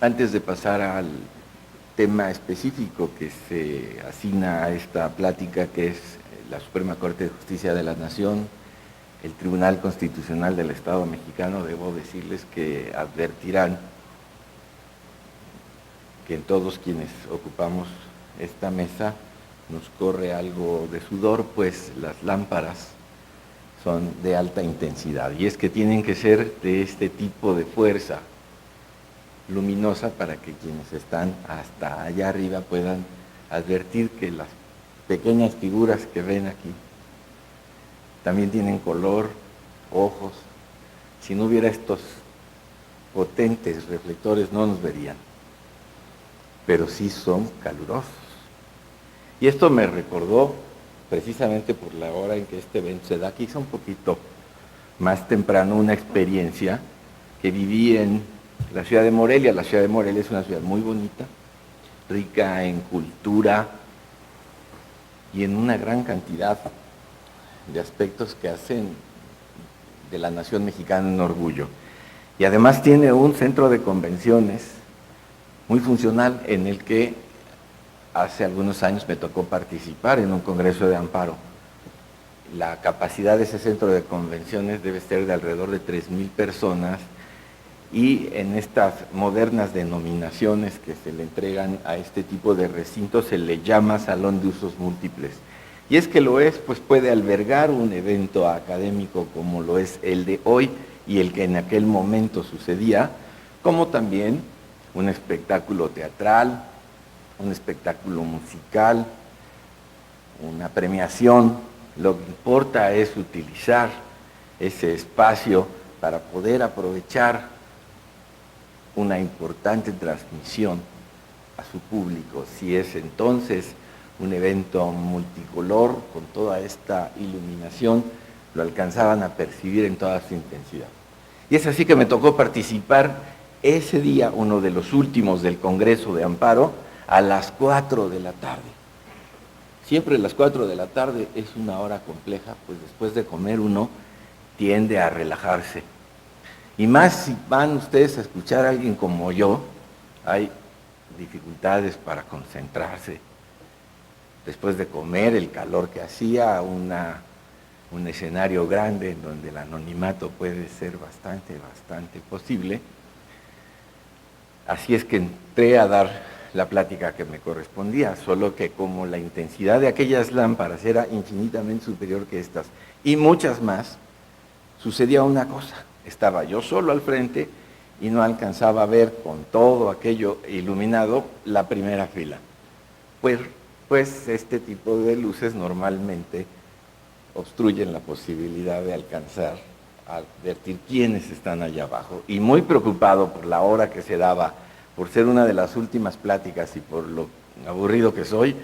Antes de pasar al tema específico que se asigna a esta plática, que es la Suprema Corte de Justicia de la Nación, el Tribunal Constitucional del Estado mexicano, debo decirles que advertirán que en todos quienes ocupamos esta mesa nos corre algo de sudor, pues las lámparas son de alta intensidad, y es que tienen que ser de este tipo de fuerza luminosa para que quienes están hasta allá arriba puedan advertir que las pequeñas figuras que ven aquí también tienen color, ojos. Si no hubiera estos potentes reflectores no nos verían, pero sí son calurosos. Y esto me recordó, precisamente por la hora en que este evento se da, quizá un poquito más temprano, una experiencia que viví en la ciudad de Morelia. La ciudad de Morelia es una ciudad muy bonita, rica en cultura y en una gran cantidad de aspectos que hacen de la nación mexicana un orgullo. Y además tiene un centro de convenciones muy funcional en el que hace algunos años me tocó participar en un congreso de amparo. La capacidad de ese centro de convenciones debe ser de alrededor de 3,000 personas, y en estas modernas denominaciones que se le entregan a este tipo de recintos se le llama salón de usos múltiples. Y es que lo es, pues puede albergar un evento académico como lo es el de hoy y el que en aquel momento sucedía, como también un espectáculo teatral, un espectáculo musical, una premiación. Lo que importa es utilizar ese espacio para poder aprovechar una importante transmisión a su público. Si es entonces un evento multicolor con toda esta iluminación, lo alcanzaban a percibir en toda su intensidad. Y es así que me tocó participar ese día, uno de los últimos del Congreso de Amparo, a las 4 de la tarde. Siempre las 4 de la tarde es una hora compleja, pues después de comer uno tiende a relajarse. Y más si van ustedes a escuchar a alguien como yo, hay dificultades para concentrarse. Después de comer, el calor que hacía, un escenario grande en donde el anonimato puede ser bastante posible. Así es que entré a dar la plática que me correspondía, solo que como la intensidad de aquellas lámparas era infinitamente superior que estas, y muchas más, sucedía una cosa: estaba yo solo al frente y no alcanzaba a ver con todo aquello iluminado la primera fila. Pues este tipo de luces normalmente obstruyen la posibilidad de alcanzar a advertir quiénes están allá abajo. Y muy preocupado por la hora que se daba, por ser una de las últimas pláticas y por lo aburrido que soy,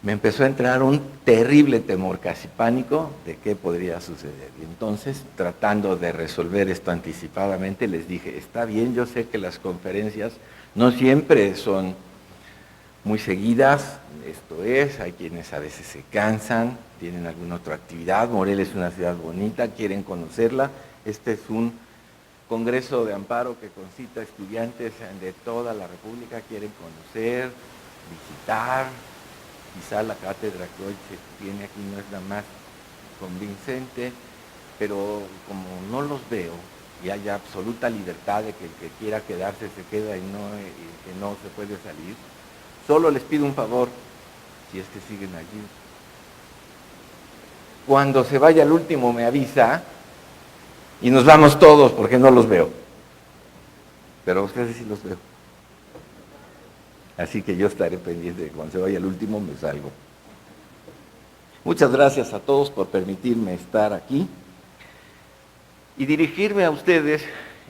me empezó a entrar un terrible temor, casi pánico, de qué podría suceder. Y entonces, tratando de resolver esto anticipadamente, les dije: está bien, yo sé que las conferencias no siempre son muy seguidas, esto es, hay quienes a veces se cansan, tienen alguna otra actividad. Morelia es una ciudad bonita, quieren conocerla. Este es un congreso de amparo que concita a estudiantes de toda la República, quieren conocer, visitar. Quizá la cátedra que hoy se tiene aquí no es la más convincente, pero como no los veo y hay absoluta libertad de que el que quiera quedarse se queda y que no se puede salir, solo les pido un favor, si es que siguen allí. Cuando se vaya el último me avisa y nos vamos todos, porque no los veo. Pero a ustedes sí los veo. Así que yo estaré pendiente de que cuando se vaya el último me salgo. Muchas gracias a todos por permitirme estar aquí y dirigirme a ustedes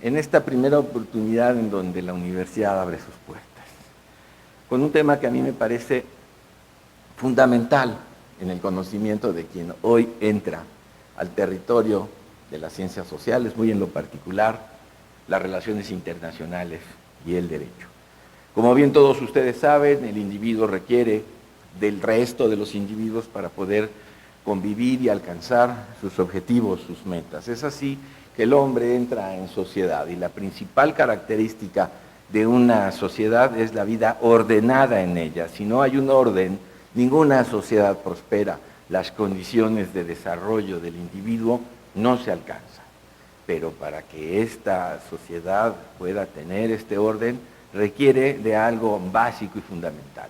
en esta primera oportunidad en donde la universidad abre sus puertas, con un tema que a mí me parece fundamental en el conocimiento de quien hoy entra al territorio de las ciencias sociales, muy en lo particular las relaciones internacionales y el derecho. Como bien todos ustedes saben, el individuo requiere del resto de los individuos para poder convivir y alcanzar sus objetivos, sus metas. Es así que el hombre entra en sociedad, y la principal característica de una sociedad es la vida ordenada en ella. Si no hay un orden, ninguna sociedad prospera. Las condiciones de desarrollo del individuo no se alcanzan. Pero para que esta sociedad pueda tener este orden, requiere de algo básico y fundamental.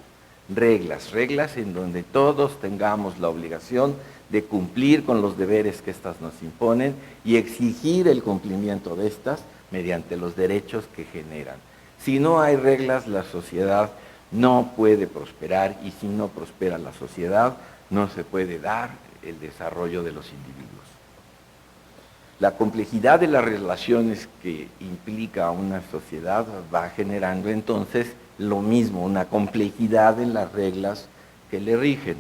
Reglas en donde todos tengamos la obligación de cumplir con los deberes que éstas nos imponen y exigir el cumplimiento de estas mediante los derechos que generan. Si no hay reglas, la sociedad no puede prosperar, y si no prospera la sociedad, no se puede dar el desarrollo de los individuos. La complejidad de las relaciones que implica una sociedad va generando entonces lo mismo, una complejidad en las reglas que le rigen.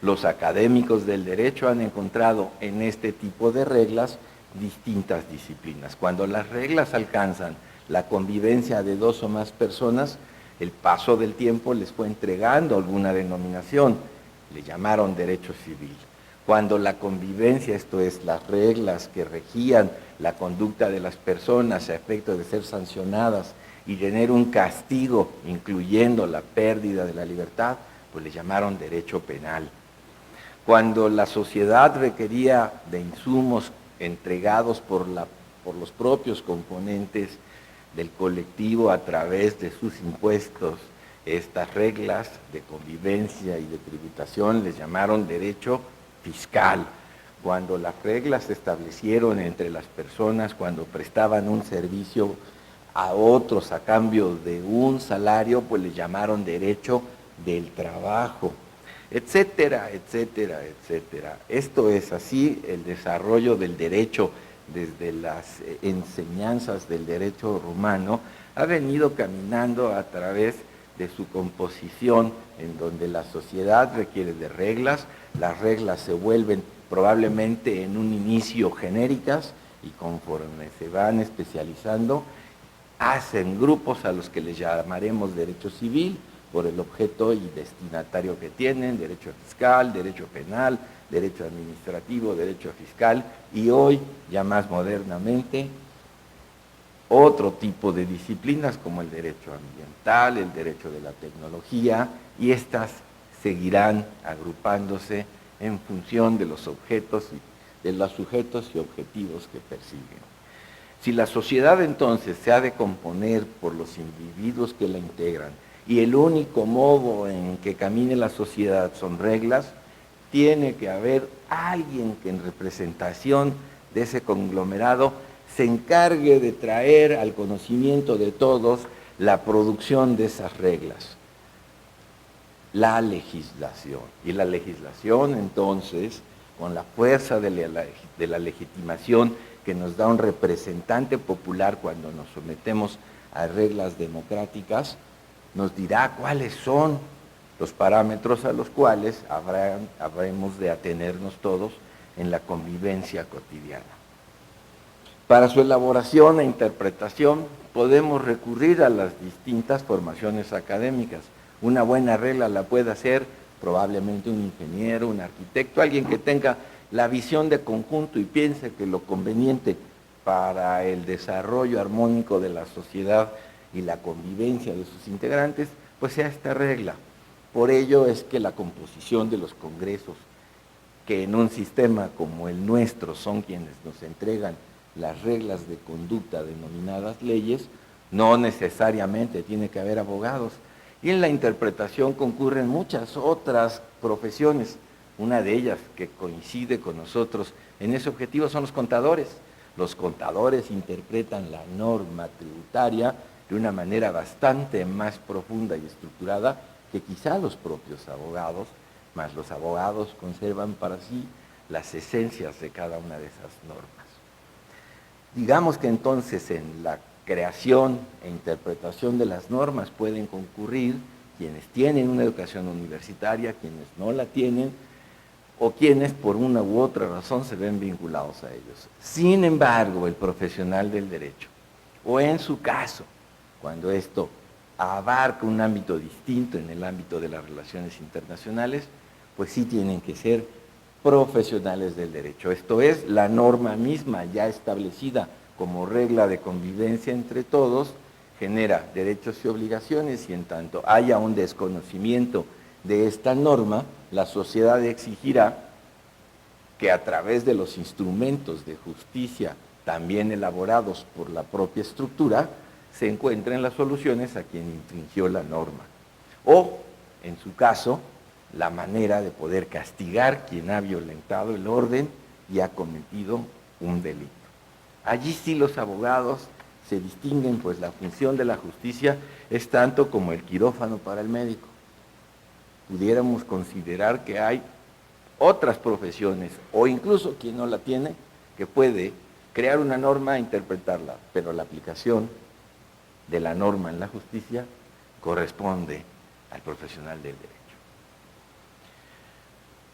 Los académicos del derecho han encontrado en este tipo de reglas distintas disciplinas. Cuando las reglas alcanzan la convivencia de dos o más personas, el paso del tiempo les fue entregando alguna denominación, le llamaron derecho civil. Cuando la convivencia, esto es, las reglas que regían la conducta de las personas a efecto de ser sancionadas y tener un castigo, incluyendo la pérdida de la libertad, pues le llamaron derecho penal. Cuando la sociedad requería de insumos entregados por los propios componentes del colectivo a través de sus impuestos, estas reglas de convivencia y de tributación les llamaron derecho fiscal. Cuando las reglas se establecieron entre las personas cuando prestaban un servicio a otros a cambio de un salario, pues le llamaron derecho del trabajo, etcétera, etcétera, etcétera. Esto es así el desarrollo del derecho desde las enseñanzas del derecho romano, ha venido caminando a través de su composición, en donde la sociedad requiere de reglas, las reglas se vuelven probablemente en un inicio genéricas y conforme se van especializando, hacen grupos a los que les llamaremos derecho civil, por el objeto y destinatario que tienen, derecho fiscal, derecho penal, derecho administrativo, derecho fiscal, y hoy, ya más modernamente, otro tipo de disciplinas como el derecho ambiental, el derecho de la tecnología, y estas seguirán agrupándose en función de los objetos y de los sujetos y objetivos que persiguen. Si la sociedad entonces se ha de componer por los individuos que la integran, y el único modo en que camine la sociedad son reglas, tiene que haber alguien que en representación de ese conglomerado se encargue de traer al conocimiento de todos la producción de esas reglas, la legislación. Y la legislación entonces, con la fuerza de la legitimación que nos da un representante popular cuando nos sometemos a reglas democráticas, nos dirá cuáles son los parámetros a los cuales habremos de atenernos todos en la convivencia cotidiana. Para su elaboración e interpretación podemos recurrir a las distintas formaciones académicas. Una buena regla la puede hacer probablemente un ingeniero, un arquitecto, alguien que tenga la visión de conjunto y piense que lo conveniente para el desarrollo armónico de la sociedad y la convivencia de sus integrantes, pues sea esta regla. Por ello es que la composición de los congresos, que en un sistema como el nuestro son quienes nos entregan las reglas de conducta denominadas leyes, no necesariamente tiene que haber abogados. Y en la interpretación concurren muchas otras profesiones. Una de ellas que coincide con nosotros en ese objetivo son los contadores. Los contadores interpretan la norma tributaria de una manera bastante más profunda y estructurada que quizá los propios abogados, mas los abogados conservan para sí las esencias de cada una de esas normas. Digamos que entonces en la creación e interpretación de las normas pueden concurrir quienes tienen una educación universitaria, quienes no la tienen, o quienes por una u otra razón se ven vinculados a ellos. Sin embargo, el profesional del derecho, o en su caso, cuando esto abarca un ámbito distinto en el ámbito de las relaciones internacionales, pues sí tienen que ser profesionales del derecho. Esto es, la norma misma ya establecida como regla de convivencia entre todos, genera derechos y obligaciones, y en tanto haya un desconocimiento de esta norma, la sociedad exigirá que a través de los instrumentos de justicia también elaborados por la propia estructura, se encuentren las soluciones a quien infringió la norma. O, en su caso, la manera de poder castigar quien ha violentado el orden y ha cometido un delito. Allí sí los abogados se distinguen, pues la función de la justicia es tanto como el quirófano para el médico. Pudiéramos considerar que hay otras profesiones, o incluso quien no la tiene, que puede crear una norma e interpretarla, pero la aplicación de la norma en la justicia corresponde al profesional del derecho.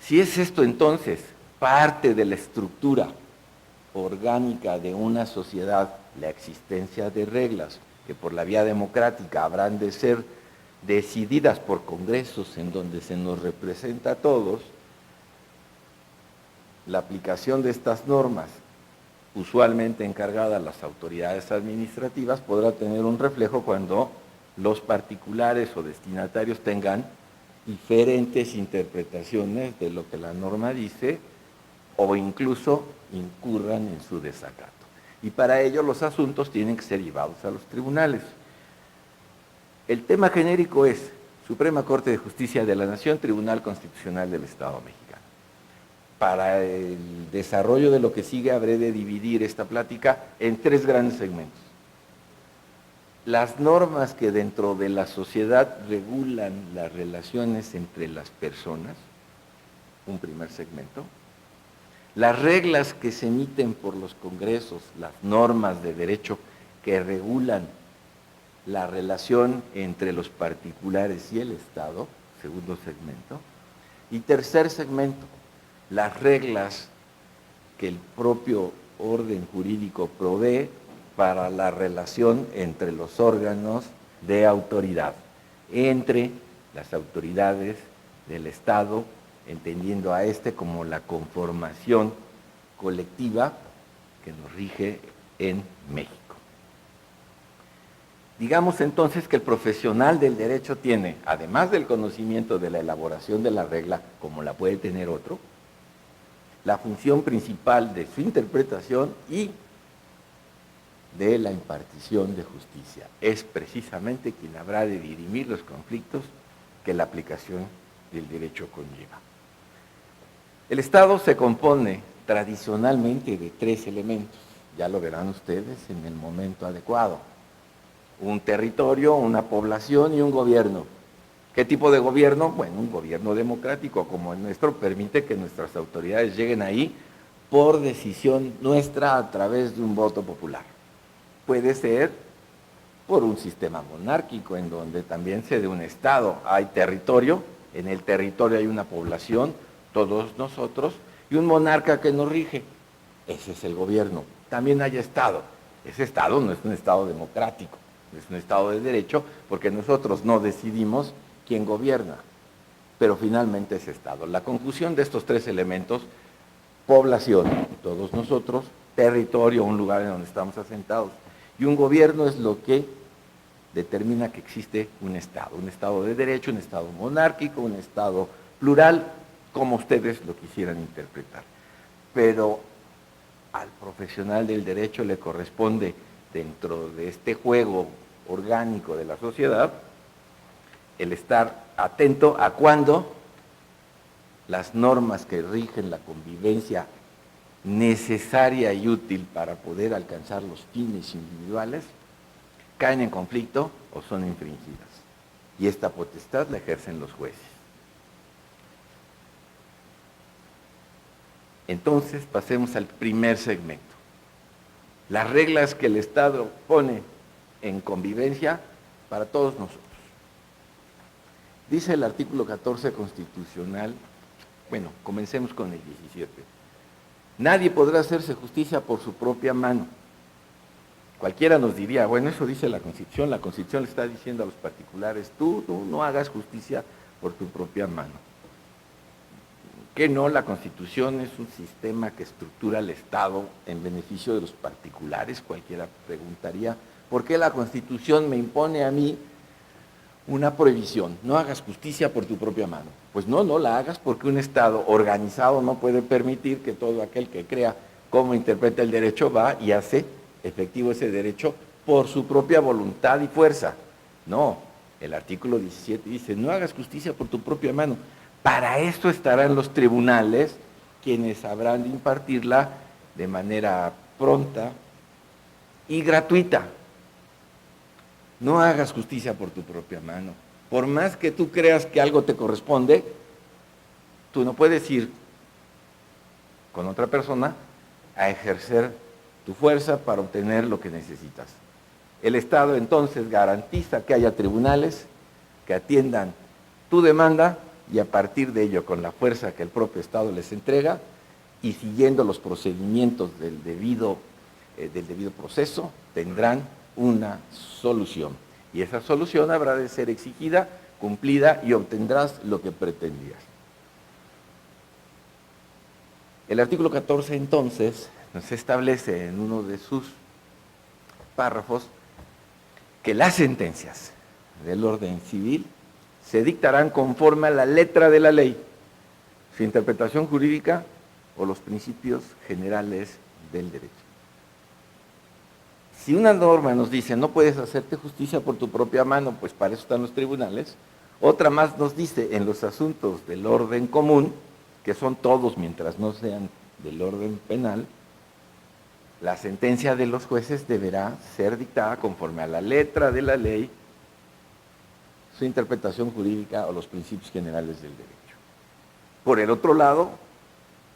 Si es esto entonces parte de la estructura orgánica de una sociedad, la existencia de reglas que por la vía democrática habrán de ser decididas por congresos en donde se nos representa a todos, la aplicación de estas normas, usualmente encargada a las autoridades administrativas, podrá tener un reflejo cuando los particulares o destinatarios tengan diferentes interpretaciones de lo que la norma dice o incluso incurran en su desacato. Y para ello los asuntos tienen que ser llevados a los tribunales. El tema genérico es Suprema Corte de Justicia de la Nación, Tribunal Constitucional del Estado mexicano. Para el desarrollo de lo que sigue habré de dividir esta plática en tres grandes segmentos. Las normas que dentro de la sociedad regulan las relaciones entre las personas, un primer segmento. Las reglas que se emiten por los congresos, las normas de derecho que regulan la relación entre los particulares y el Estado, segundo segmento. Y tercer segmento, las reglas que el propio orden jurídico provee para la relación entre los órganos de autoridad, entre las autoridades del Estado, entendiendo a este como la conformación colectiva que nos rige en México. Digamos entonces que el profesional del derecho tiene, además del conocimiento de la elaboración de la regla, como la puede tener otro, la función principal de su interpretación y de la impartición de justicia. Es precisamente quien habrá de dirimir los conflictos que la aplicación del derecho conlleva. El Estado se compone tradicionalmente de tres elementos, ya lo verán ustedes en el momento adecuado: un territorio, una población y un gobierno. ¿Qué tipo de gobierno? Bueno, un gobierno democrático como el nuestro permite que nuestras autoridades lleguen ahí por decisión nuestra a través de un voto popular. Puede ser por un sistema monárquico en donde también se dé un Estado. Hay territorio, en el territorio hay una población, todos nosotros, y un monarca que nos rige. Ese es el gobierno. También hay Estado. Ese Estado no es un Estado democrático, es un Estado de derecho, porque nosotros no decidimos quién gobierna, pero finalmente es Estado. La conclusión de estos tres elementos: población, todos nosotros; territorio, un lugar en donde estamos asentados; y un gobierno es lo que determina que existe un Estado de derecho, un Estado monárquico, un Estado plural, como ustedes lo quisieran interpretar. Pero al profesional del derecho le corresponde, dentro de este juego orgánico de la sociedad, el estar atento a cuándo las normas que rigen la convivencia necesaria y útil para poder alcanzar los fines individuales caen en conflicto o son infringidas. Y esta potestad la ejercen los jueces. Entonces pasemos al primer segmento. Las reglas que el Estado pone en convivencia para todos nosotros. Dice el artículo 14 constitucional, bueno, comencemos con el 17. Nadie podrá hacerse justicia por su propia mano. Cualquiera nos diría, bueno, eso dice la Constitución le está diciendo a los particulares, tú no hagas justicia por tu propia mano. Que no, la Constitución es un sistema que estructura el Estado en beneficio de los particulares. Cualquiera preguntaría, ¿Por qué la Constitución me impone a mí una prohibición? No hagas justicia por tu propia mano. Pues no, no la hagas, porque un Estado organizado no puede permitir que todo aquel que crea cómo interpreta el derecho va y hace efectivo ese derecho por su propia voluntad y fuerza. No, el artículo 17 dice, no hagas justicia por tu propia mano. Para esto estarán los tribunales, quienes habrán de impartirla de manera pronta y gratuita. No hagas justicia por tu propia mano. Por más que tú creas que algo te corresponde, tú no puedes ir con otra persona a ejercer tu fuerza para obtener lo que necesitas. El Estado entonces garantiza que haya tribunales que atiendan tu demanda y a partir de ello, con la fuerza que el propio Estado les entrega y siguiendo los procedimientos del debido proceso, tendrán una solución. Y esa solución habrá de ser exigida, cumplida y obtendrás lo que pretendías. El artículo 14 entonces nos establece en uno de sus párrafos que las sentencias del orden civil se dictarán conforme a la letra de la ley, su interpretación jurídica o los principios generales del derecho. Si una norma nos dice no puedes hacerte justicia por tu propia mano, pues para eso están los tribunales, otra más nos dice en los asuntos del orden común, que son todos mientras no sean del orden penal, la sentencia de los jueces deberá ser dictada conforme a la letra de la ley, su interpretación jurídica o los principios generales del derecho. Por el otro lado,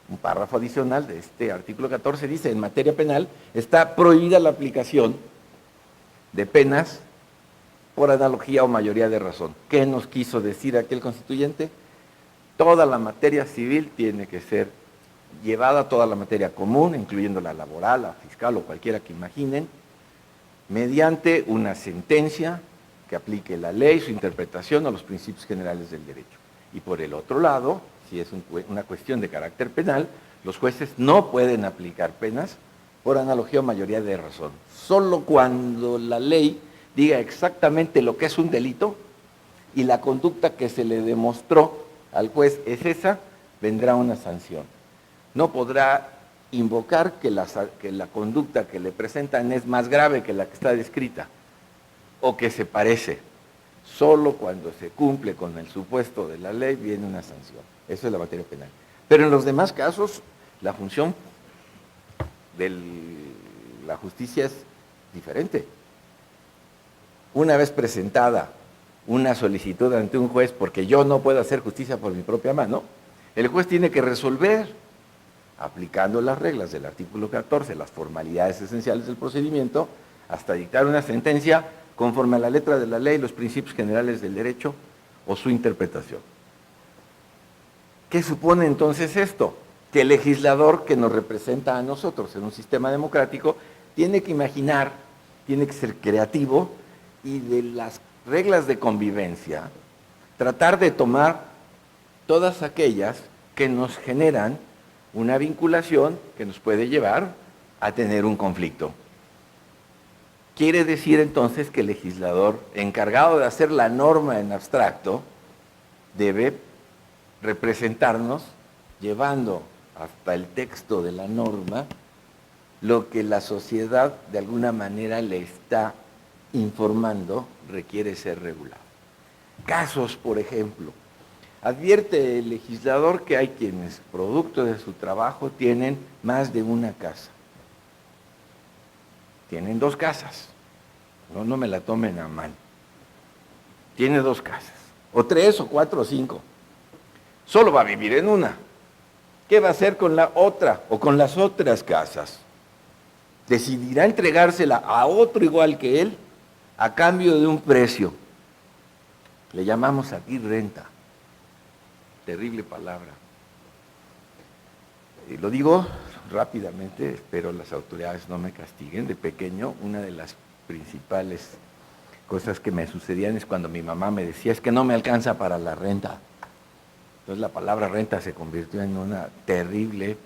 un párrafo adicional de este artículo 14 dice, en materia penal está prohibida la aplicación de penas por analogía o mayoría de razón. ¿Qué nos quiso decir aquel constituyente? Toda la materia civil tiene que ser llevada, toda la materia común, incluyendo la laboral, la fiscal o cualquiera que imaginen, mediante una sentencia que aplique la ley, su interpretación o los principios generales del derecho. Y por el otro lado, si es una cuestión de carácter penal, los jueces no pueden aplicar penas por analogía o mayoría de razón. Solo cuando la ley diga exactamente lo que es un delito y la conducta que se le demostró al juez es esa, vendrá una sanción. No podrá invocar que la conducta que le presentan es más grave que la que está descrita o que se parece. Solo cuando se cumple con el supuesto de la ley viene una sanción. Eso es la materia penal. Pero en los demás casos, la función de la justicia es diferente. Una vez presentada una solicitud ante un juez porque yo no puedo hacer justicia por mi propia mano, el juez tiene que resolver, aplicando las reglas del artículo 14, las formalidades esenciales del procedimiento, hasta dictar una sentencia conforme a la letra de la ley, los principios generales del derecho o su interpretación. ¿Qué supone entonces esto? Que el legislador que nos representa a nosotros en un sistema democrático tiene que imaginar, tiene que ser creativo y de las reglas de convivencia tratar de tomar todas aquellas que nos generan una vinculación que nos puede llevar a tener un conflicto. Quiere decir entonces que el legislador, encargado de hacer la norma en abstracto, debe representarnos llevando hasta el texto de la norma lo que la sociedad de alguna manera le está informando requiere ser regulado. Casos, por ejemplo, advierte el legislador que hay quienes, producto de su trabajo, tienen más de una casa. Tienen 2 casas, no me la tomen a mal. Tiene 2 casas, o 3, o 4, o 5. Solo va a vivir en una. ¿Qué va a hacer con la otra, o con las otras casas? ¿Decidirá entregársela a otro igual que él a cambio de un precio? Le llamamos aquí renta. Terrible palabra. Y lo digo rápidamente, espero las autoridades no me castiguen. De pequeño, una de las principales cosas que me sucedían es cuando mi mamá me decía, es que no me alcanza para la renta. Entonces la palabra renta se convirtió en una terrible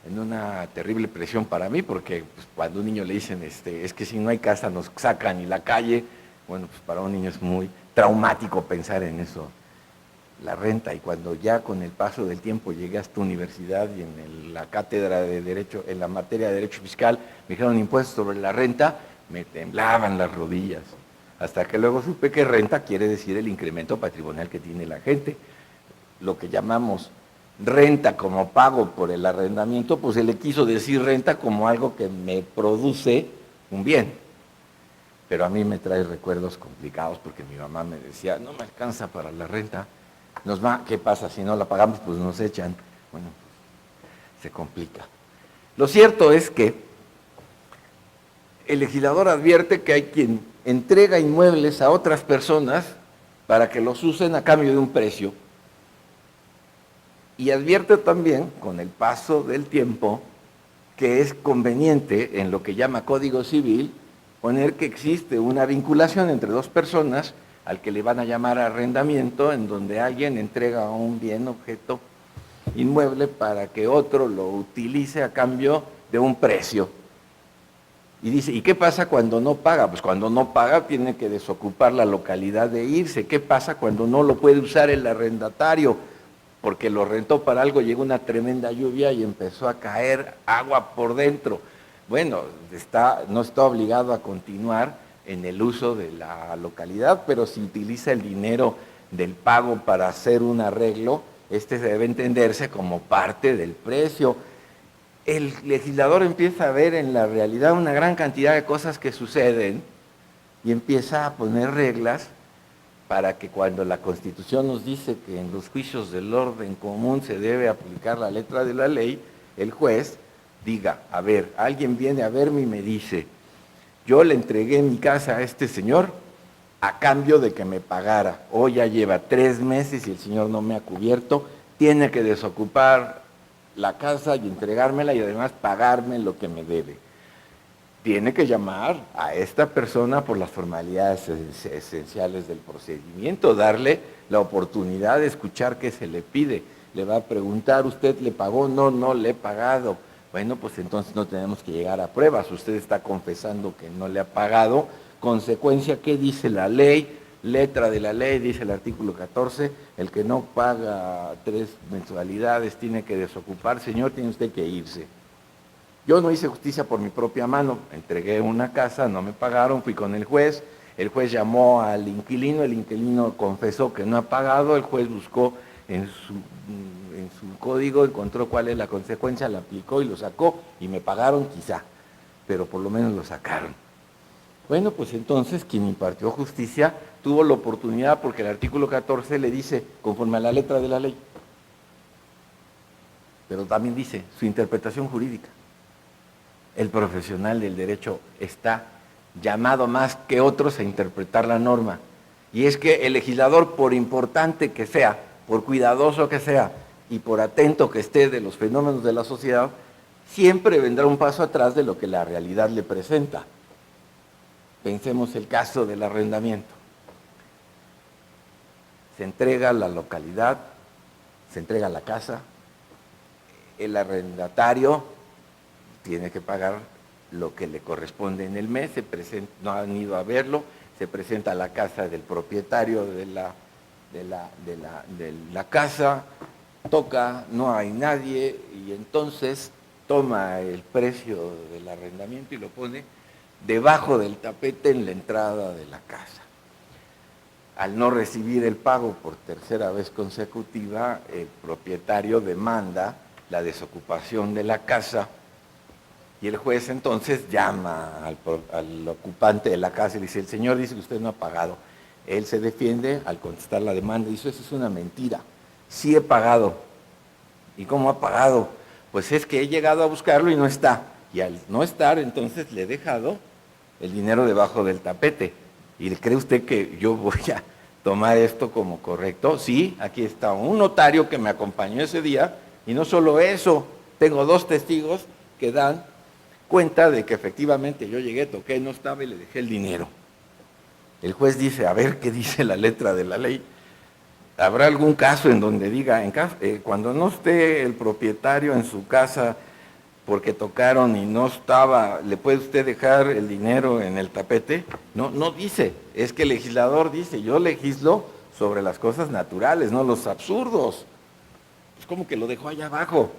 en una terrible presión para mí, porque pues, cuando a un niño le dicen, es que si no hay casa nos sacan y la calle, bueno, pues para un niño es muy traumático pensar en eso, la renta. Y cuando ya con el paso del tiempo llegué a esta universidad y en la cátedra de Derecho, en la materia de Derecho Fiscal, me dijeron impuestos sobre la renta, me temblaban las rodillas. Hasta que luego supe que renta quiere decir el incremento patrimonial que tiene la gente. Lo que llamamos renta como pago por el arrendamiento, pues se le quiso decir renta como algo que me produce un bien. Pero a mí me trae recuerdos complicados porque mi mamá me decía, no me alcanza para la renta, ¿qué pasa? Si no la pagamos, pues nos echan. Bueno, pues, se complica. Lo cierto es que el legislador advierte que hay quien entrega inmuebles a otras personas para que los usen a cambio de un precio. Y advierte también, con el paso del tiempo, que es conveniente, en lo que llama Código Civil, poner que existe una vinculación entre dos personas, al que le van a llamar arrendamiento, en donde alguien entrega un bien, objeto, inmueble, para que otro lo utilice a cambio de un precio. Y dice, ¿y qué pasa cuando no paga? Pues cuando no paga tiene que desocupar la localidad de irse. ¿Qué pasa cuando no lo puede usar el arrendatario? Porque lo rentó para algo, llegó una tremenda lluvia y empezó a caer agua por dentro. Bueno, no está obligado a continuar en el uso de la localidad, pero si utiliza el dinero del pago para hacer un arreglo, debe entenderse como parte del precio. El legislador empieza a ver en la realidad una gran cantidad de cosas que suceden y empieza a poner reglas para que cuando la Constitución nos dice que en los juicios del orden común se debe aplicar la letra de la ley, el juez diga, a ver, alguien viene a verme y me dice, yo le entregué mi casa a este señor a cambio de que me pagara. Hoy ya lleva 3 meses y el señor no me ha cubierto, tiene que desocupar la casa y entregármela y además pagarme lo que me debe. Tiene que llamar a esta persona por las formalidades esenciales del procedimiento, darle la oportunidad de escuchar qué se le pide. Le va a preguntar, ¿usted le pagó? No, no le he pagado. Bueno, pues entonces no tenemos que llegar a pruebas. Usted está confesando que no le ha pagado. Consecuencia, ¿qué dice la ley? Letra de la ley, dice el artículo 14, el que no paga 3 mensualidades tiene que desocupar. Señor, tiene usted que irse. Yo no hice justicia por mi propia mano, entregué una casa, no me pagaron, fui con el juez llamó al inquilino, el inquilino confesó que no ha pagado, el juez buscó en su código, encontró cuál es la consecuencia, la aplicó y lo sacó, y me pagaron quizá, pero por lo menos lo sacaron. Bueno, pues entonces quien impartió justicia tuvo la oportunidad, porque el artículo 14 le dice, conforme a la letra de la ley, pero también dice su interpretación jurídica. El profesional del derecho está llamado más que otros a interpretar la norma. Y es que el legislador, por importante que sea, por cuidadoso que sea y por atento que esté de los fenómenos de la sociedad, siempre vendrá un paso atrás de lo que la realidad le presenta. Pensemos el caso del arrendamiento. Se entrega la localidad, se entrega la casa, el arrendatario tiene que pagar lo que le corresponde en el mes, no han ido a verlo, se presenta a la casa del propietario de la casa, toca, no hay nadie, y entonces toma el precio del arrendamiento y lo pone debajo del tapete en la entrada de la casa. Al no recibir el pago por tercera vez consecutiva, el propietario demanda la desocupación de la casa. Y el juez entonces llama al ocupante de la casa y le dice, el señor dice que usted no ha pagado. Él se defiende al contestar la demanda y dice, eso es una mentira, sí he pagado. ¿Y cómo ha pagado? Pues es que he llegado a buscarlo y no está. Y al no estar, entonces le he dejado el dinero debajo del tapete. ¿Y cree usted que yo voy a tomar esto como correcto? Sí, aquí está un notario que me acompañó ese día y no solo eso, tengo 2 testigos que dan cuenta de que efectivamente yo llegué, toqué, no estaba y le dejé el dinero. El juez dice, a ver qué dice la letra de la ley. ¿Habrá algún caso en donde diga, cuando no esté el propietario en su casa, porque tocaron y no estaba, ¿le puede usted dejar el dinero en el tapete? No, no dice, es que el legislador dice, yo legislo sobre las cosas naturales, no los absurdos. Es como que lo dejó allá abajo.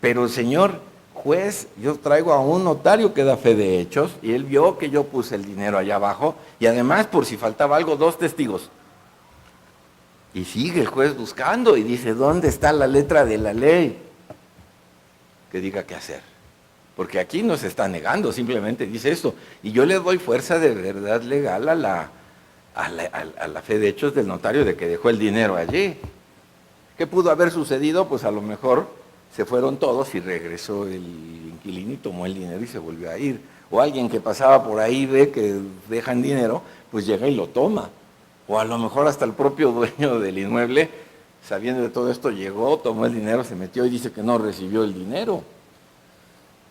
Pero el señor juez, yo traigo a un notario que da fe de hechos, y él vio que yo puse el dinero allá abajo, y además, por si faltaba algo, 2 testigos. Y sigue el juez buscando y dice, ¿dónde está la letra de la ley que diga qué hacer? Porque aquí no se está negando, simplemente dice esto. Y yo le doy fuerza de verdad legal a la fe de hechos del notario de que dejó el dinero allí. ¿Qué pudo haber sucedido? Pues a lo mejor se fueron todos y regresó el inquilino y tomó el dinero y se volvió a ir. O alguien que pasaba por ahí ve que dejan dinero, pues llega y lo toma. O a lo mejor hasta el propio dueño del inmueble, sabiendo de todo esto, llegó, tomó el dinero, se metió y dice que no recibió el dinero.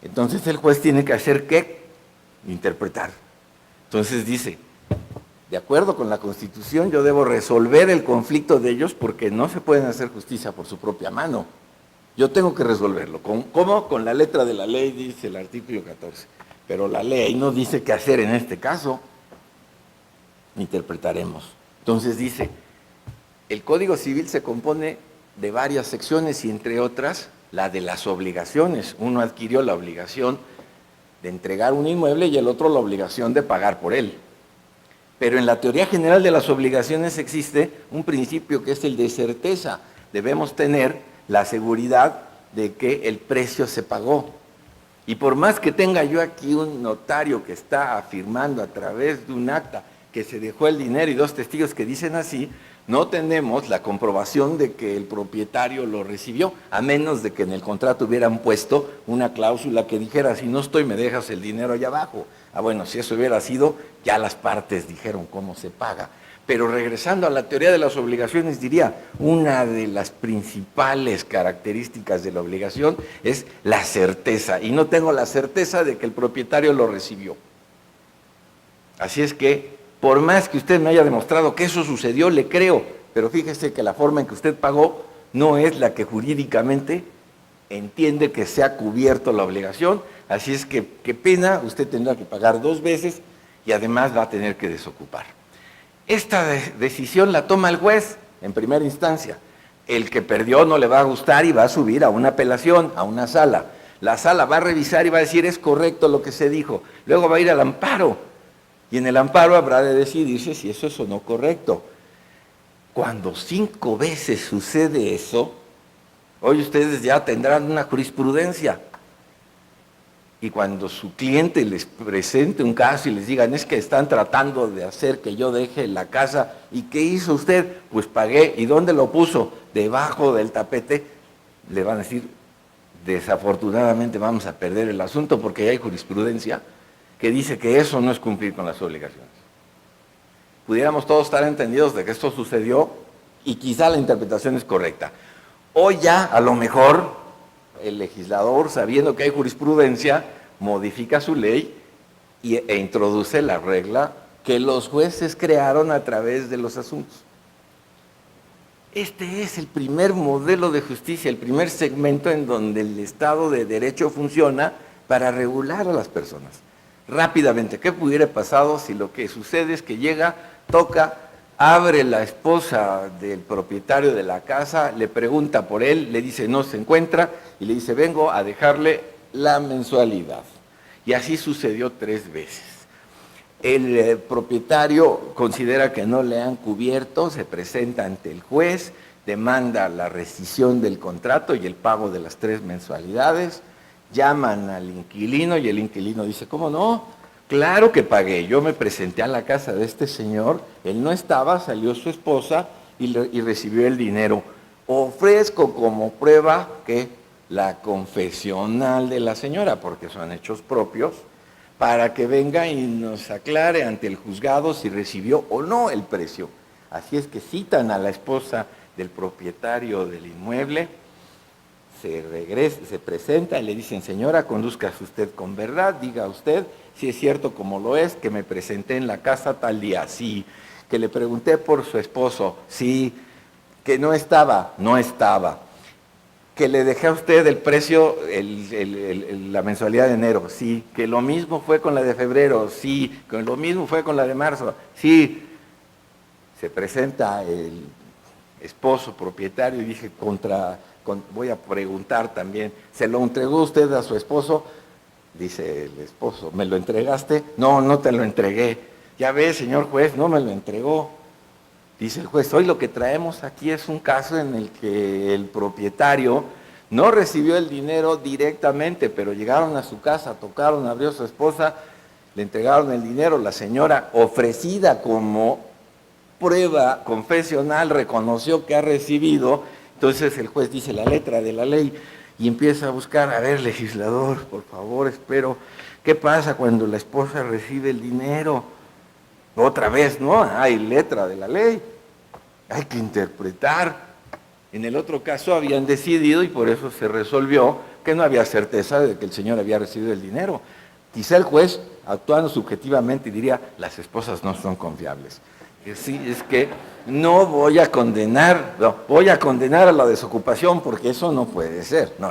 Entonces el juez tiene que hacer ¿qué? Interpretar. Entonces dice, de acuerdo con la Constitución, yo debo resolver el conflicto de ellos porque no se pueden hacer justicia por su propia mano. Yo tengo que resolverlo. ¿Cómo? Con la letra de la ley, dice el artículo 14. Pero la ley no dice qué hacer en este caso. Interpretaremos. Entonces dice, el Código Civil se compone de varias secciones y entre otras la de las obligaciones. Uno adquirió la obligación de entregar un inmueble y el otro la obligación de pagar por él. Pero en la teoría general de las obligaciones existe un principio que es el de certeza. Debemos tener la seguridad de que el precio se pagó. Y por más que tenga yo aquí un notario que está afirmando a través de un acta que se dejó el dinero y 2 testigos que dicen así, no tenemos la comprobación de que el propietario lo recibió, a menos de que en el contrato hubieran puesto una cláusula que dijera, si no estoy, me dejas el dinero allá abajo. Ah, bueno, si eso hubiera sido, ya las partes dijeron cómo se paga. Pero regresando a la teoría de las obligaciones, diría, una de las principales características de la obligación es la certeza, y no tengo la certeza de que el propietario lo recibió. Así es que, por más que usted me haya demostrado que eso sucedió, le creo, pero fíjese que la forma en que usted pagó no es la que jurídicamente entiende que se ha cubierto la obligación, así es que, qué pena, usted tendrá que pagar 2 veces y además va a tener que desocupar. Esta decisión la toma el juez en primera instancia. El que perdió no le va a gustar y va a subir a una apelación, a una sala. La sala va a revisar y va a decir, es correcto lo que se dijo. Luego va a ir al amparo. Y en el amparo habrá de decidirse si eso es o no correcto. Cuando 5 veces sucede eso, hoy ustedes ya tendrán una jurisprudencia. Y cuando su cliente les presente un caso y les digan, es que están tratando de hacer que yo deje la casa, ¿y qué hizo usted? Pues pagué. ¿Y dónde lo puso? Debajo del tapete. Le van a decir, desafortunadamente vamos a perder el asunto porque ya hay jurisprudencia que dice que eso no es cumplir con las obligaciones. Pudiéramos todos estar entendidos de que esto sucedió y quizá la interpretación es correcta. Hoy ya, a lo mejor, el legislador, sabiendo que hay jurisprudencia, modifica su ley e introduce la regla que los jueces crearon a través de los asuntos. Este es el primer modelo de justicia, el primer segmento en donde el Estado de Derecho funciona para regular a las personas. Rápidamente, ¿qué pudiera haber pasado si lo que sucede es que llega, toca, abre la esposa del propietario de la casa, le pregunta por él, le dice no se encuentra y le dice vengo a dejarle la mensualidad? Y así sucedió 3 veces. El propietario considera que no le han cubierto, se presenta ante el juez, demanda la rescisión del contrato y el pago de las 3 mensualidades, llaman al inquilino y el inquilino dice, ¿cómo no? Claro que pagué, yo me presenté a la casa de este señor, él no estaba, salió su esposa y recibió el dinero. Ofrezco como prueba que la confesional de la señora, porque son hechos propios, para que venga y nos aclare ante el juzgado si recibió o no el precio. Así es que citan a la esposa del propietario del inmueble, se presenta y le dicen, señora, condúzcase usted con verdad, diga usted si es cierto como lo es, que me presenté en la casa tal día, sí, que le pregunté por su esposo, sí, que no estaba, no estaba. que le dejé a usted el precio, la mensualidad de enero, sí, que lo mismo fue con la de febrero, sí, que lo mismo fue con la de marzo, sí. Se presenta el esposo propietario y dije, voy a preguntar también, ¿se lo entregó usted a su esposo? Dice el esposo, ¿me lo entregaste? No, no te lo entregué. Ya ve, señor juez, no me lo entregó. Dice el juez, hoy lo que traemos aquí es un caso en el que el propietario no recibió el dinero directamente, pero llegaron a su casa, tocaron, abrió su esposa, le entregaron el dinero, la señora ofrecida como prueba confesional reconoció que ha recibido, entonces el juez dice la letra de la ley y empieza a buscar, a ver, legislador, por favor, espero, ¿qué pasa cuando la esposa recibe el dinero? Otra vez, ¿no? Hay letra de la ley, hay que interpretar. En el otro caso habían decidido y por eso se resolvió que no había certeza de que el señor había recibido el dinero. Quizá el juez, actuando subjetivamente, diría, las esposas no son confiables. Sí, es que no voy a condenar, no, voy a condenar a la desocupación porque eso no puede ser. No.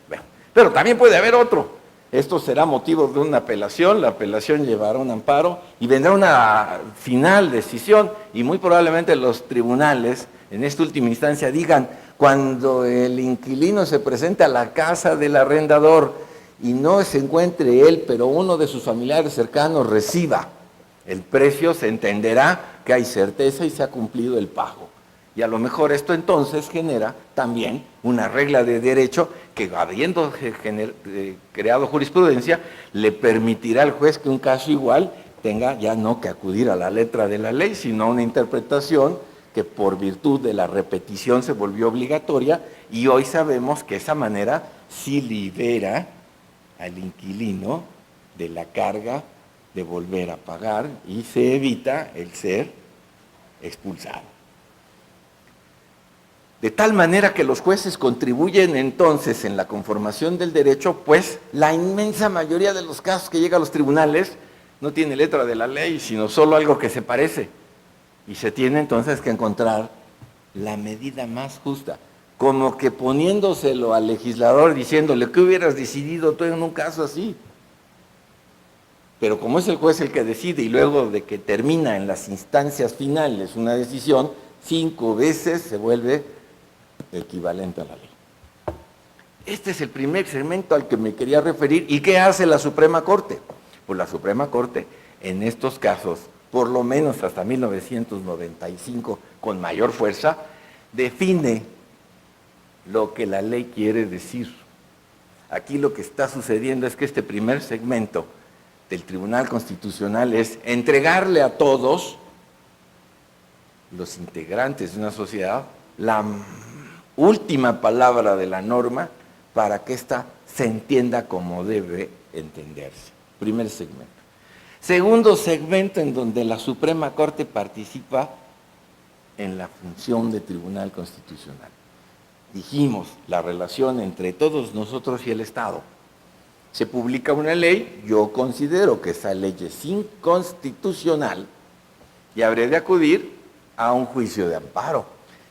Bueno, pero también puede haber otro. Esto será motivo de una apelación, la apelación llevará un amparo y vendrá una final decisión y muy probablemente los tribunales en esta última instancia digan, cuando el inquilino se presente a la casa del arrendador y no se encuentre él, pero uno de sus familiares cercanos reciba el precio, se entenderá que hay certeza y se ha cumplido el pago. Y a lo mejor esto entonces genera también una regla de derecho que, habiendo creado jurisprudencia, le permitirá al juez que un caso igual tenga ya no que acudir a la letra de la ley, sino a una interpretación que por virtud de la repetición se volvió obligatoria y hoy sabemos que esa manera sí libera al inquilino de la carga de volver a pagar y se evita el ser expulsado. De tal manera que los jueces contribuyen entonces en la conformación del derecho, pues la inmensa mayoría de los casos que llegan a los tribunales no tiene letra de la ley, sino solo algo que se parece. Y se tiene entonces que encontrar la medida más justa, como que poniéndoselo al legislador, diciéndole, ¿qué hubieras decidido tú en un caso así? Pero como es el juez el que decide y luego de que termina en las instancias finales una decisión, 5 veces se vuelve equivalente a la ley. Este es el primer segmento al que me quería referir. ¿Y qué hace la Suprema Corte? Pues la Suprema Corte, en estos casos, por lo menos hasta 1995, con mayor fuerza, define lo que la ley quiere decir. Aquí lo que está sucediendo es que este primer segmento del Tribunal Constitucional es entregarle a todos los integrantes de una sociedad la última palabra de la norma para que ésta se entienda como debe entenderse. Primer segmento. Segundo segmento en donde la Suprema Corte participa en la función de Tribunal Constitucional. Dijimos, la relación entre todos nosotros y el Estado. Se publica una ley, yo considero que esa ley es inconstitucional y habré de acudir a un juicio de amparo.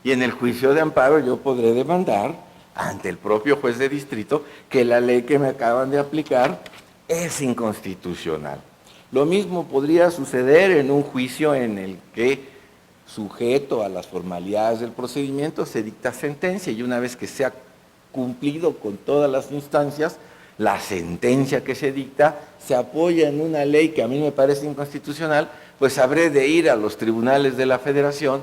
Y en el juicio de amparo yo podré demandar ante el propio juez de distrito que la ley que me acaban de aplicar es inconstitucional. Lo mismo podría suceder en un juicio en el que, sujeto a las formalidades del procedimiento, se dicta sentencia y una vez que se ha cumplido con todas las instancias, la sentencia que se dicta se apoya en una ley que a mí me parece inconstitucional, pues habré de ir a los tribunales de la Federación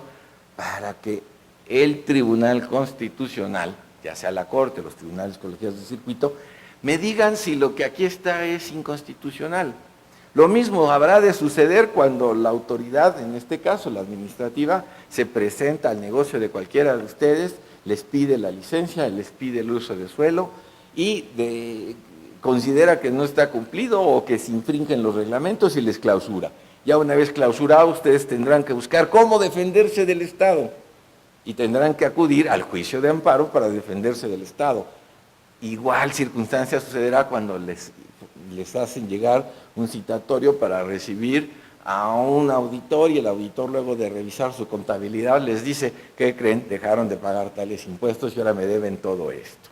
para que el Tribunal Constitucional, ya sea la Corte, los tribunales colegiados de circuito, me digan si lo que aquí está es inconstitucional. Lo mismo habrá de suceder cuando la autoridad, en este caso la administrativa, se presenta al negocio de cualquiera de ustedes, les pide la licencia, les pide el uso de suelo y considera que no está cumplido o que se infringen los reglamentos y les clausura. Ya una vez clausurado, ustedes tendrán que buscar cómo defenderse del Estado y tendrán que acudir al juicio de amparo para defenderse del Estado. Igual circunstancia sucederá cuando les hacen llegar un citatorio para recibir a un auditor y el auditor, luego de revisar su contabilidad, les dice: ¿qué creen? Dejaron de pagar tales impuestos y ahora me deben todo esto.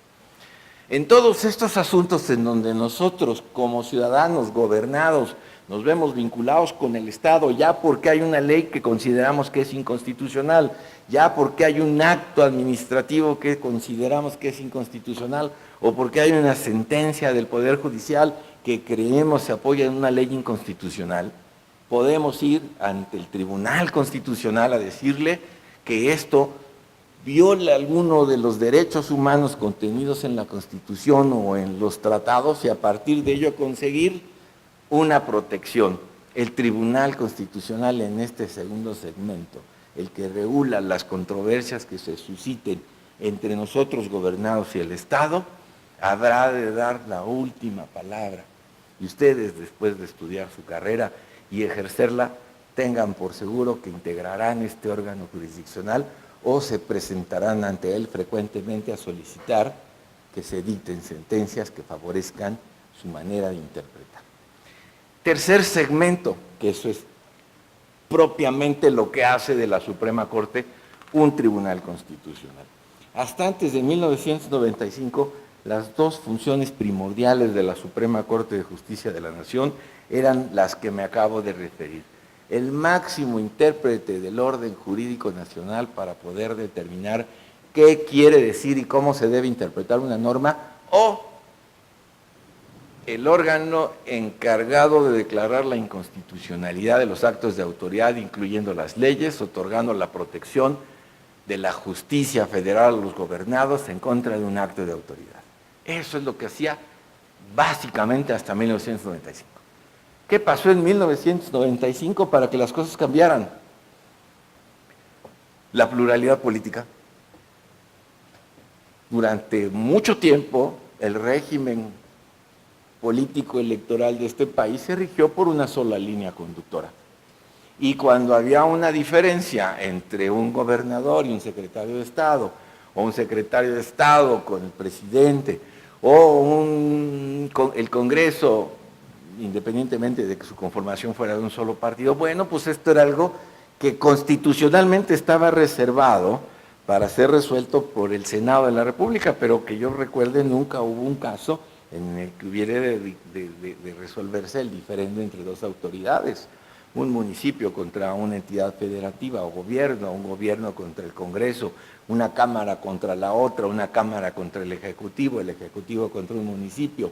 En todos estos asuntos en donde nosotros como ciudadanos gobernados nos vemos vinculados con el Estado, ya porque hay una ley que consideramos que es inconstitucional, ya porque hay un acto administrativo que consideramos que es inconstitucional, o porque hay una sentencia del Poder Judicial que creemos se apoya en una ley inconstitucional, podemos ir ante el Tribunal Constitucional a decirle que esto viola alguno de los derechos humanos contenidos en la Constitución o en los tratados y a partir de ello conseguir una protección. El Tribunal Constitucional en este segundo segmento, el que regula las controversias que se susciten entre nosotros gobernados y el Estado, habrá de dar la última palabra. Y ustedes, después de estudiar su carrera y ejercerla, tengan por seguro que integrarán este órgano jurisdiccional o se presentarán ante él frecuentemente a solicitar que se dicten sentencias que favorezcan su manera de interpretar. Tercer segmento, que eso es propiamente lo que hace de la Suprema Corte un tribunal constitucional. Hasta antes de 1995, las dos funciones primordiales de la Suprema Corte de Justicia de la Nación eran las que me acabo de referir: el máximo intérprete del orden jurídico nacional para poder determinar qué quiere decir y cómo se debe interpretar una norma, o el órgano encargado de declarar la inconstitucionalidad de los actos de autoridad, incluyendo las leyes, otorgando la protección de la justicia federal a los gobernados en contra de un acto de autoridad. Eso es lo que hacía básicamente hasta 1995. ¿Qué pasó en 1995 para que las cosas cambiaran? La pluralidad política. Durante mucho tiempo, el régimen político electoral de este país se rigió por una sola línea conductora. Y cuando había una diferencia entre un gobernador y un secretario de Estado, o un secretario de Estado con el presidente, o el Congreso, independientemente de que su conformación fuera de un solo partido, bueno, pues esto era algo que constitucionalmente estaba reservado para ser resuelto por el Senado de la República, pero que yo recuerde nunca hubo un caso en el que hubiera de resolverse el diferendo entre dos autoridades: un municipio contra una entidad federativa o gobierno, un gobierno contra el Congreso, una cámara contra la otra, una cámara contra el Ejecutivo contra un municipio.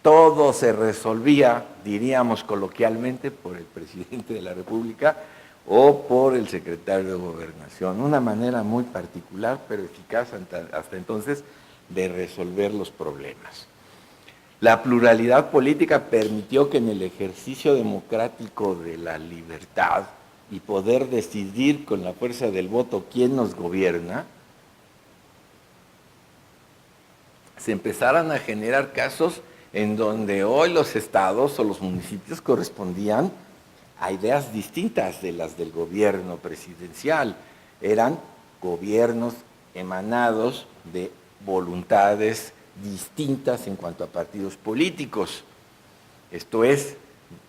Todo se resolvía, diríamos coloquialmente, por el presidente de la República o por el secretario de Gobernación. Una manera muy particular, pero eficaz hasta entonces, de resolver los problemas. La pluralidad política permitió que en el ejercicio democrático de la libertad y poder decidir con la fuerza del voto quién nos gobierna, se empezaran a generar casos en donde hoy los estados o los municipios correspondían a ideas distintas de las del gobierno presidencial. Eran gobiernos emanados de voluntades distintas en cuanto a partidos políticos. Esto es,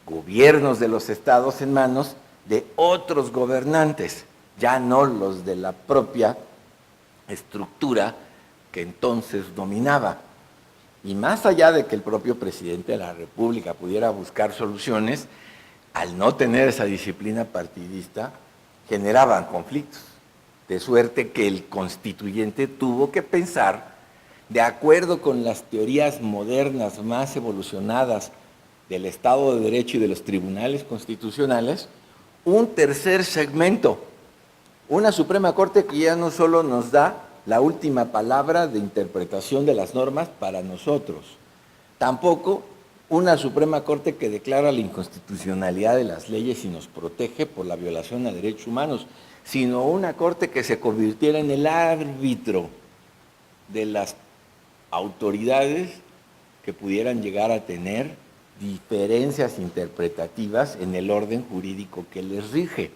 gobiernos de los estados en manos de otros gobernantes, ya no los de la propia estructura que entonces dominaba. Y más allá de que el propio presidente de la República pudiera buscar soluciones, al no tener esa disciplina partidista, generaban conflictos, de suerte que el constituyente tuvo que pensar, de acuerdo con las teorías modernas más evolucionadas del Estado de Derecho y de los tribunales constitucionales, un tercer segmento, una Suprema Corte que ya no solo nos da la última palabra de interpretación de las normas para nosotros, tampoco una Suprema Corte que declara la inconstitucionalidad de las leyes y nos protege por la violación a derechos humanos, sino una Corte que se convirtiera en el árbitro de las autoridades que pudieran llegar a tener diferencias interpretativas en el orden jurídico que les rige.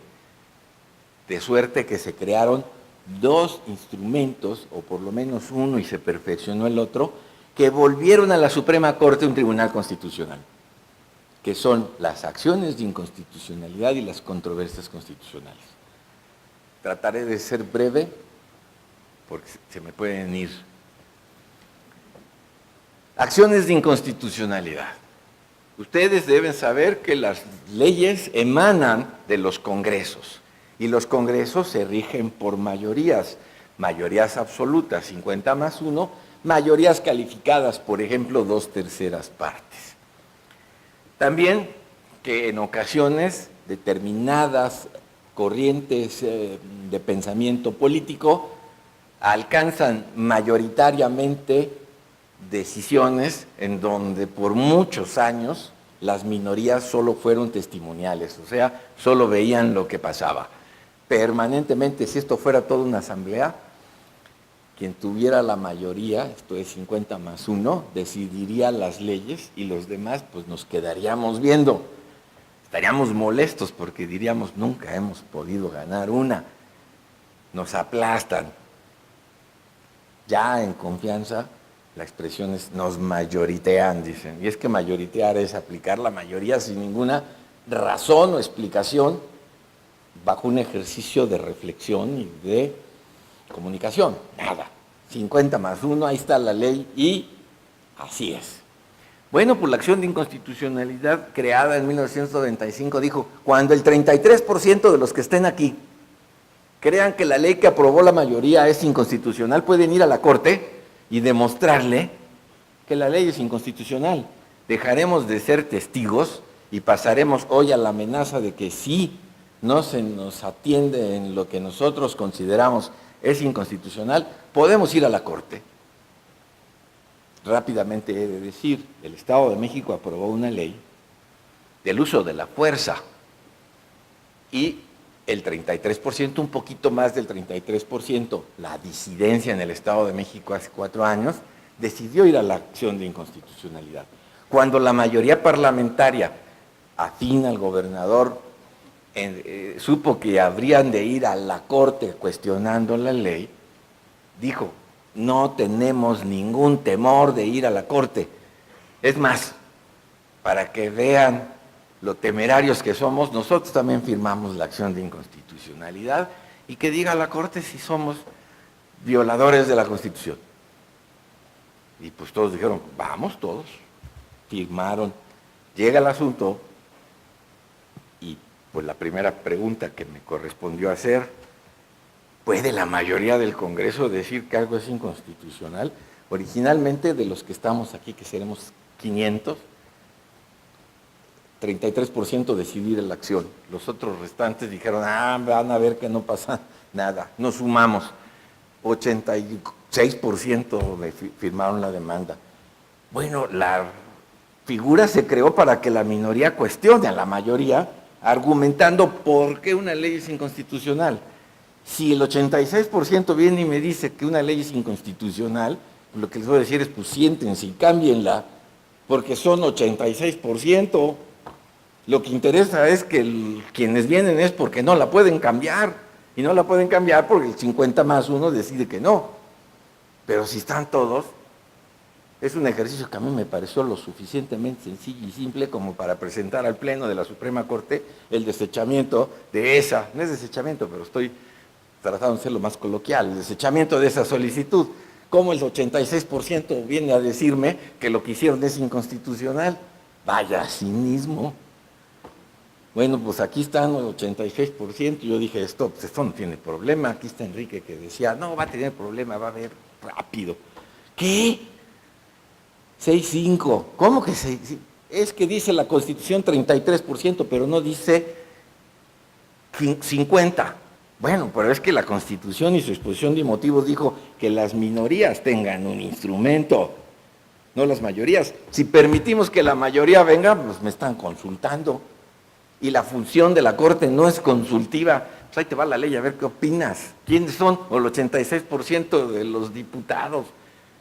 De suerte que se crearon dos instrumentos, o por lo menos uno y se perfeccionó el otro, que volvieron a la Suprema Corte un tribunal constitucional. que son las acciones de inconstitucionalidad y las controversias constitucionales. Trataré de ser breve porque se me pueden ir. Acciones de inconstitucionalidad. Ustedes deben saber que las leyes emanan de los congresos y los congresos se rigen por mayorías, mayorías absolutas, 50+1, mayorías calificadas, por ejemplo, 2/3 partes. También que en ocasiones determinadas corrientes de pensamiento político alcanzan mayoritariamente decisiones en donde por muchos años las minorías solo fueron testimoniales, o sea, solo veían lo que pasaba. Permanentemente, si esto fuera toda una asamblea, quien tuviera la mayoría, esto es 50+1, decidiría las leyes y los demás pues nos quedaríamos viendo. Estaríamos molestos porque diríamos, nunca hemos podido ganar una, nos aplastan. Ya en confianza, la expresión es, nos mayoritean, dicen. Y es que mayoritear es aplicar la mayoría sin ninguna razón o explicación, bajo un ejercicio de reflexión y de comunicación. Nada. 50+1, ahí está la ley y así es. Bueno, pues la acción de inconstitucionalidad creada en 1995 dijo, cuando el 33% de los que estén aquí crean que la ley que aprobó la mayoría es inconstitucional, pueden ir a la Corte y demostrarle que la ley es inconstitucional. Dejaremos de ser testigos y pasaremos hoy a la amenaza de que si no se nos atiende en lo que nosotros consideramos es inconstitucional, podemos ir a la Corte. Rápidamente he de decir, el Estado de México aprobó una ley del uso de la fuerza y el 33%, un poquito más del 33%, la disidencia en el Estado de México hace 4 años, decidió ir a la acción de inconstitucionalidad. Cuando la mayoría parlamentaria afín al gobernador supo que habrían de ir a la Corte cuestionando la ley, dijo, no tenemos ningún temor de ir a la Corte. Es más, para que vean lo temerarios que somos, nosotros también firmamos la acción de inconstitucionalidad y que diga la Corte si somos violadores de la Constitución. Y pues todos dijeron, vamos todos, firmaron, llega el asunto y pues la primera pregunta que me correspondió hacer, ¿puede la mayoría del Congreso decir que algo es inconstitucional? Originalmente de los que estamos aquí, que seremos 500, 33% decidir la acción. Los otros restantes dijeron, van a ver que no pasa nada, nos sumamos. 86% firmaron la demanda. Bueno, la figura se creó para que la minoría cuestione a la mayoría, argumentando por qué una ley es inconstitucional. Si el 86% viene y me dice que una ley es inconstitucional, lo que les voy a decir es, pues siéntense y cámbienla, porque son 86%. Lo que interesa es que quienes vienen es porque no la pueden cambiar, y no la pueden cambiar porque el 50+1 decide que no. Pero si están todos, es un ejercicio que a mí me pareció lo suficientemente sencillo y simple como para presentar al Pleno de la Suprema Corte el desechamiento de esa, no es desechamiento, pero estoy tratando de ser lo más coloquial, el desechamiento de esa solicitud. ¿Cómo el 86% viene a decirme que lo que hicieron es inconstitucional? Vaya cinismo. Bueno, pues aquí están el 86%, yo dije, esto no tiene problema, aquí está Enrique que decía, no, va a tener problema, va a haber rápido. ¿Qué? 6-5, ¿cómo que 6? Es que dice la Constitución 33%, pero no dice 50%. Bueno, pero es que la Constitución y su exposición de motivos dijo que las minorías tengan un instrumento, no las mayorías. Si permitimos que la mayoría venga, pues me están consultando. Y la función de la Corte no es consultiva. Pues ahí te va la ley, a ver qué opinas. ¿Quiénes son? O el 86% de los diputados.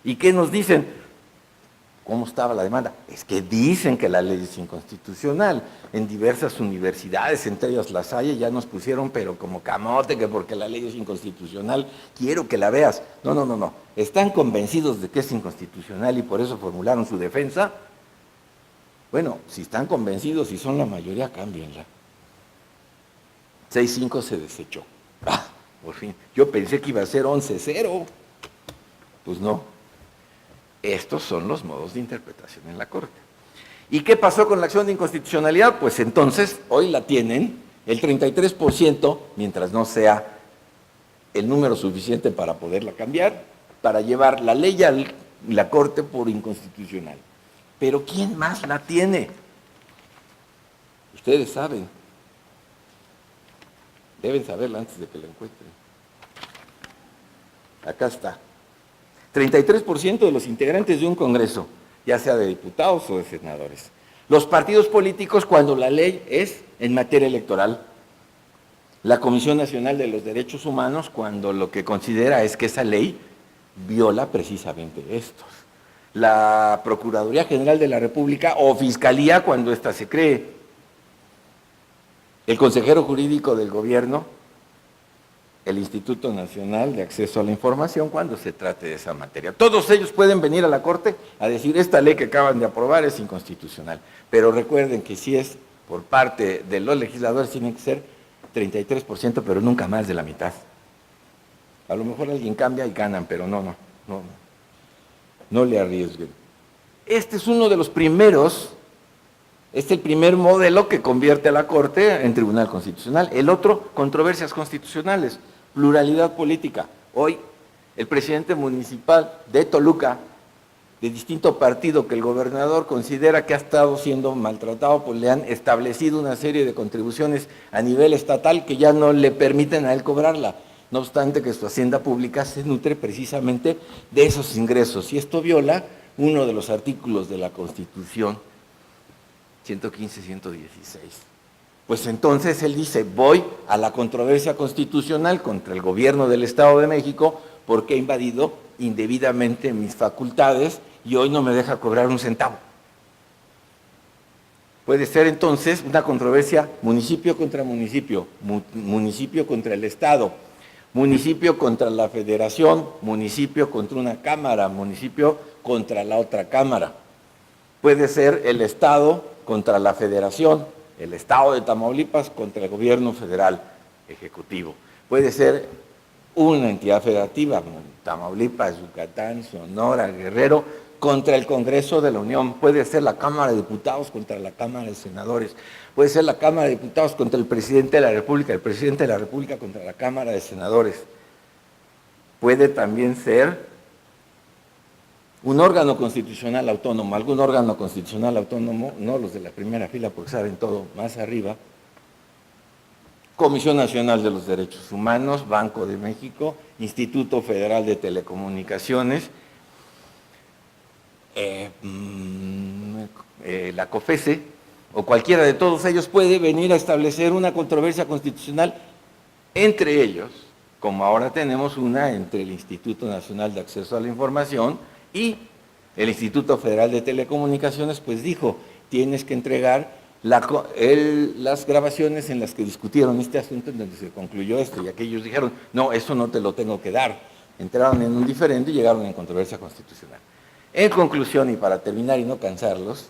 ¿Y qué nos dicen? ¿Cómo estaba la demanda? Es que dicen que la ley es inconstitucional. En diversas universidades, entre ellas La Salle, ya nos pusieron, pero como camote, que porque la ley es inconstitucional, quiero que la veas. No. Están convencidos de que es inconstitucional y por eso formularon su defensa. Bueno, si están convencidos, si son la mayoría, cámbienla. 6-5 se desechó. Ah, por fin. Yo pensé que iba a ser 11-0. Pues no. Estos son los modos de interpretación en la Corte. ¿Y qué pasó con la acción de inconstitucionalidad? Pues entonces, hoy la tienen el 33%, mientras no sea el número suficiente para poderla cambiar, para llevar la ley a la Corte por inconstitucional. Pero ¿quién más la tiene? Ustedes saben. Deben saberla antes de que la encuentren. Acá está. 33% de los integrantes de un Congreso, ya sea de diputados o de senadores. Los partidos políticos cuando la ley es en materia electoral. La Comisión Nacional de los Derechos Humanos cuando lo que considera es que esa ley viola precisamente estos. La Procuraduría General de la República o Fiscalía cuando ésta se cree. El consejero jurídico del gobierno, el Instituto Nacional de Acceso a la Información cuando se trate de esa materia. Todos ellos pueden venir a la Corte a decir esta ley que acaban de aprobar es inconstitucional. Pero recuerden que si es por parte de los legisladores tiene que ser 33%, pero nunca más de la mitad. A lo mejor alguien cambia y ganan, pero no le arriesguen. Este es uno de los primeros, este es el primer modelo que convierte a la Corte en Tribunal Constitucional. El otro, controversias constitucionales, pluralidad política. Hoy, el presidente municipal de Toluca, de distinto partido que el gobernador considera que ha estado siendo maltratado, pues le han establecido una serie de contribuciones a nivel estatal que ya no le permiten a él cobrarla. No obstante que su hacienda pública se nutre precisamente de esos ingresos. Y esto viola uno de los artículos de la Constitución, 115-116. Pues entonces él dice, voy a la controversia constitucional contra el gobierno del Estado de México porque ha invadido indebidamente mis facultades y hoy no me deja cobrar un centavo. Puede ser entonces una controversia municipio contra municipio, municipio contra el Estado, municipio contra la Federación, municipio contra una Cámara, municipio contra la otra Cámara. Puede ser el Estado contra la Federación, el Estado de Tamaulipas contra el gobierno federal ejecutivo. Puede ser una entidad federativa, Tamaulipas, Yucatán, Sonora, Guerrero, contra el Congreso de la Unión. Puede ser la Cámara de Diputados contra la Cámara de Senadores. Puede ser la Cámara de Diputados contra el Presidente de la República, el Presidente de la República contra la Cámara de Senadores. Puede también ser un órgano constitucional autónomo, algún órgano constitucional autónomo, no los de la primera fila porque saben todo más arriba, Comisión Nacional de los Derechos Humanos, Banco de México, Instituto Federal de Telecomunicaciones, la COFESE, o cualquiera de todos ellos puede venir a establecer una controversia constitucional entre ellos, como ahora tenemos una entre el Instituto Nacional de Acceso a la Información y el Instituto Federal de Telecomunicaciones, pues dijo, tienes que entregar las grabaciones en las que discutieron este asunto en donde se concluyó esto, y aquellos dijeron, no, eso no te lo tengo que dar. Entraron en un diferendo y llegaron en controversia constitucional. En conclusión, y para terminar y no cansarlos,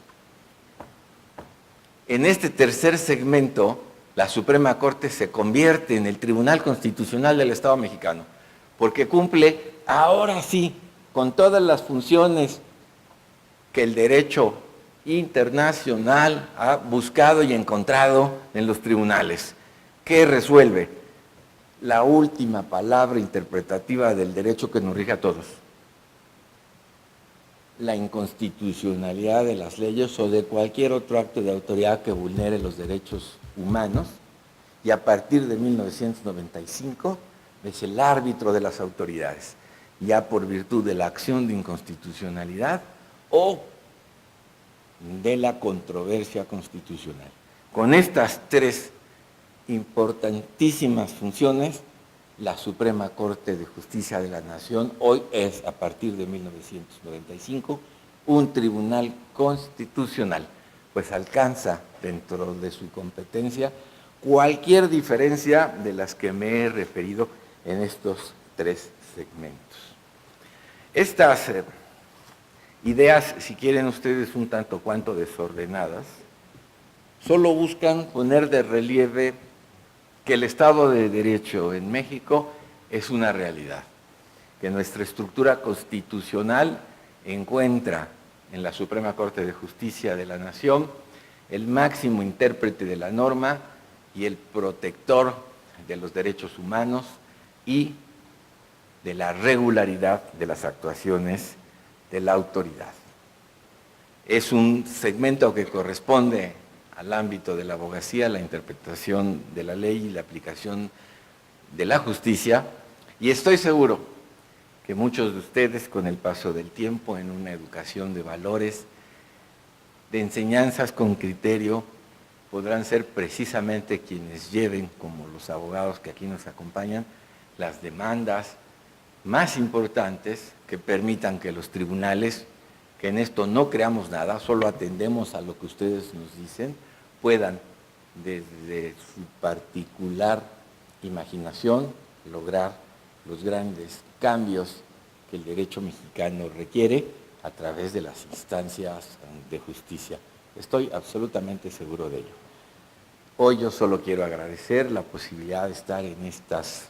en este tercer segmento, la Suprema Corte se convierte en el Tribunal Constitucional del Estado mexicano, porque cumple, ahora sí, con todas las funciones que el derecho internacional ha buscado y encontrado en los tribunales. ¿Qué resuelve? La última palabra interpretativa del derecho que nos rige a todos. La inconstitucionalidad de las leyes o de cualquier otro acto de autoridad que vulnere los derechos humanos, y a partir de 1995 es el árbitro de las autoridades, ya por virtud de la acción de inconstitucionalidad o de la controversia constitucional. Con estas tres importantísimas funciones, la Suprema Corte de Justicia de la Nación hoy es, a partir de 1995, un tribunal constitucional, pues alcanza dentro de su competencia cualquier diferencia de las que me he referido en estos tres segmentos. Estas ideas, si quieren ustedes, un tanto cuanto desordenadas, solo buscan poner de relieve que el Estado de Derecho en México es una realidad, que nuestra estructura constitucional encuentra en la Suprema Corte de Justicia de la Nación el máximo intérprete de la norma y el protector de los derechos humanos y de la regularidad de las actuaciones de la autoridad. Es un segmento que corresponde al ámbito de la abogacía, la interpretación de la ley y la aplicación de la justicia, y estoy seguro que muchos de ustedes, con el paso del tiempo, en una educación de valores, de enseñanzas con criterio, podrán ser precisamente quienes lleven, como los abogados que aquí nos acompañan, las demandas más importantes que permitan que los tribunales, que en esto no creamos nada, solo atendemos a lo que ustedes nos dicen, puedan desde su particular imaginación lograr los grandes cambios que el derecho mexicano requiere a través de las instancias de justicia. Estoy absolutamente seguro de ello. Hoy yo solo quiero agradecer la posibilidad de estar en estas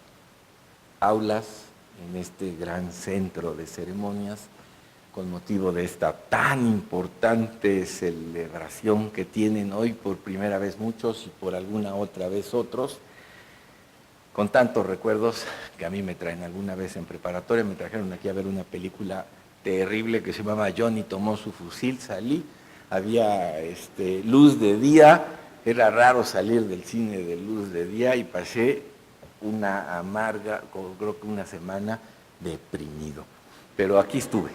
aulas, en este gran centro de ceremonias, con motivo de esta tan importante celebración que tienen hoy por primera vez muchos y por alguna otra vez otros, con tantos recuerdos que a mí me traen. Alguna vez en preparatoria me trajeron aquí a ver una película terrible que se llamaba Johnny tomó su fusil, salí, había luz de día, era raro salir del cine de luz de día y pasé una amarga, creo que una semana deprimido, pero aquí estuve.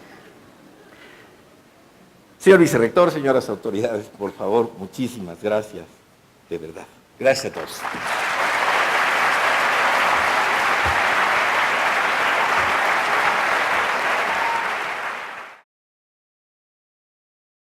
Señor vicerrector, señoras autoridades, por favor, muchísimas gracias, de verdad. Gracias a todos.